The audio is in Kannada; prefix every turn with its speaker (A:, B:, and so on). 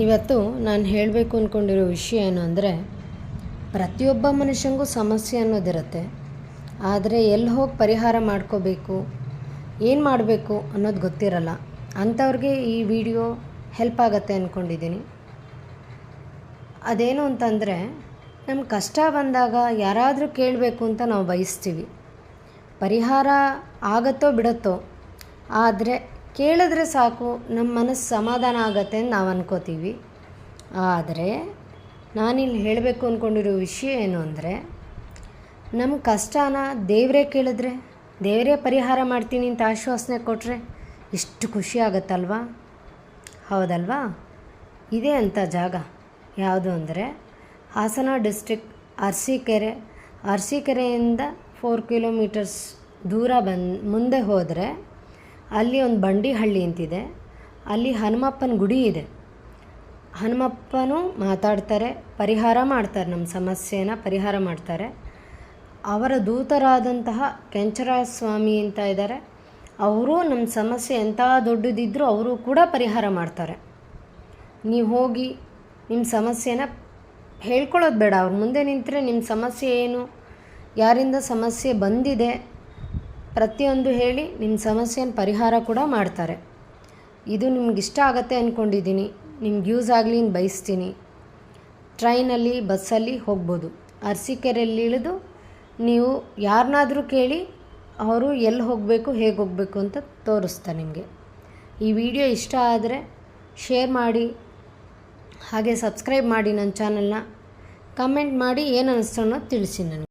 A: ಇವತ್ತು ನಾನು ಹೇಳಬೇಕು ಅಂದ್ಕೊಂಡಿರೋ ವಿಷಯ ಏನು ಅಂದರೆ, ಪ್ರತಿಯೊಬ್ಬ ಮನುಷ್ಯನಿಗೂ ಸಮಸ್ಯೆ ಅನ್ನೋದಿರುತ್ತೆ. ಆದರೆ ಎಲ್ಲಿ ಹೋಗಿ ಪರಿಹಾರ ಮಾಡ್ಕೋಬೇಕು, ಏನು ಮಾಡಬೇಕು ಅನ್ನೋದು ಗೊತ್ತಿರಲ್ಲ. ಅಂಥವ್ರಿಗೆ ಈ ವಿಡಿಯೋ ಹೆಲ್ಪ್ ಆಗುತ್ತೆ ಅಂದ್ಕೊಂಡಿದ್ದೀನಿ. ಅದೇನು ಅಂತಂದರೆ, ನಮ್ಮ ಕಷ್ಟ ಬಂದಾಗ ಯಾರಾದರೂ ಕೇಳಬೇಕು ಅಂತ ನಾವು ಬಯಸ್ತೀವಿ. ಪರಿಹಾರ ಆಗತ್ತೋ ಬಿಡುತ್ತೋ, ಆದರೆ ಕೇಳಿದ್ರೆ ಸಾಕು ನಮ್ಮ ಮನಸ್ಸು ಸಮಾಧಾನ ಆಗತ್ತೆ ಅಂತ ನಾವು ಅನ್ಕೋತೀವಿ. ಆದರೆ ನಾನಿಲ್ಲಿ ಹೇಳಬೇಕು ಅಂದ್ಕೊಂಡಿರೋ ವಿಷಯ ಏನು ಅಂದರೆ, ನಮ್ಮ ಕಷ್ಟನ ದೇವರೇ ಕೇಳಿದ್ರೆ, ದೇವರೇ ಪರಿಹಾರ ಮಾಡ್ತೀನಿ ಅಂತ ಆಶ್ವಾಸನೆ ಕೊಟ್ಟರೆ ಎಷ್ಟು ಖುಷಿ ಆಗುತ್ತಲ್ವಾ? ಹೌದಲ್ವಾ? ಇದೇ ಅಂಥ ಜಾಗ ಯಾವುದು ಅಂದರೆ ಹಾಸನ ಡಿಸ್ಟ್ರಿಕ್ಟ್ ಅರಸೀಕೆರೆಯಿಂದ 4 ಕಿಲೋಮೀಟರ್ಸ್ ದೂರ ಮುಂದೆ ಹೋದರೆ ಅಲ್ಲಿ ಒಂದು ಬಂಡಿಹಳ್ಳಿ ಅಂತಿದೆ. ಅಲ್ಲಿ ಹನುಮಪ್ಪನ ಗುಡಿ ಇದೆ. ಹನುಮಪ್ಪನೂ ಮಾತಾಡ್ತಾರೆ, ಪರಿಹಾರ ಮಾಡ್ತಾರೆ, ನಮ್ಮ ಸಮಸ್ಯೆನ ಪರಿಹಾರ ಮಾಡ್ತಾರೆ. ಅವರ ದೂತರಾದಂತಹ ಕೆಂಚರಾಯ ಸ್ವಾಮಿ ಅಂತ ಇದ್ದಾರೆ. ಅವರು ನಮ್ಮ ಸಮಸ್ಯೆ ಎಂಥ ದೊಡ್ಡದಿದ್ದರೂ ಅವರು ಕೂಡ ಪರಿಹಾರ ಮಾಡ್ತಾರೆ. ನೀವು ಹೋಗಿ ನಿಮ್ಮ ಸಮಸ್ಯೆನ ಹೇಳ್ಕೊಳ್ಳೋದು ಬೇಡ, ಅವ್ರ ಮುಂದೆ ನಿಂತರೆ ನಿಮ್ಮ ಸಮಸ್ಯೆ ಏನು, ಯಾರಿಂದ ಸಮಸ್ಯೆ ಬಂದಿದೆ ಪ್ರತಿಯೊಂದು ಹೇಳಿ ನಿಮ್ಮ ಸಮಸ್ಯೆನ ಪರಿಹಾರ ಕೂಡ ಮಾಡ್ತಾರೆ. ಇದು ನಿಮ್ಗೆ ಇಷ್ಟ ಆಗುತ್ತೆ ಅಂದ್ಕೊಂಡಿದ್ದೀನಿ. ನಿಮ್ಗೆ ಯೂಸ್ ಆಗಲಿ ಅಂತ ಬಯಸ್ತೀನಿ. ಟ್ರೈನಲ್ಲಿ ಬಸ್ಸಲ್ಲಿ ಹೋಗ್ಬೋದು. ಅರಸೀಕೆರೆಯಲ್ಲಿ ಇಳಿದು ನೀವು ಯಾರನ್ನಾದರೂ ಕೇಳಿ, ಅವರು ಎಲ್ಲಿ ಹೋಗಬೇಕು ಹೇಗೆ ಹೋಗಬೇಕು ಅಂತ ತೋರಿಸ್ತಾರೆ ನಿಮಗೆ. ಈ ವಿಡಿಯೋ ಇಷ್ಟ ಆದರೆ ಶೇರ್ ಮಾಡಿ, ಹಾಗೆ ಸಬ್ಸ್ಕ್ರೈಬ್ ಮಾಡಿ ನನ್ನ ಚಾನಲ್ನ. ಕಮೆಂಟ್ ಮಾಡಿ ಏನು ಅನ್ನಿಸ್ತು ಅನ್ನೋದು ತಿಳಿಸಿ ನನಗೆ.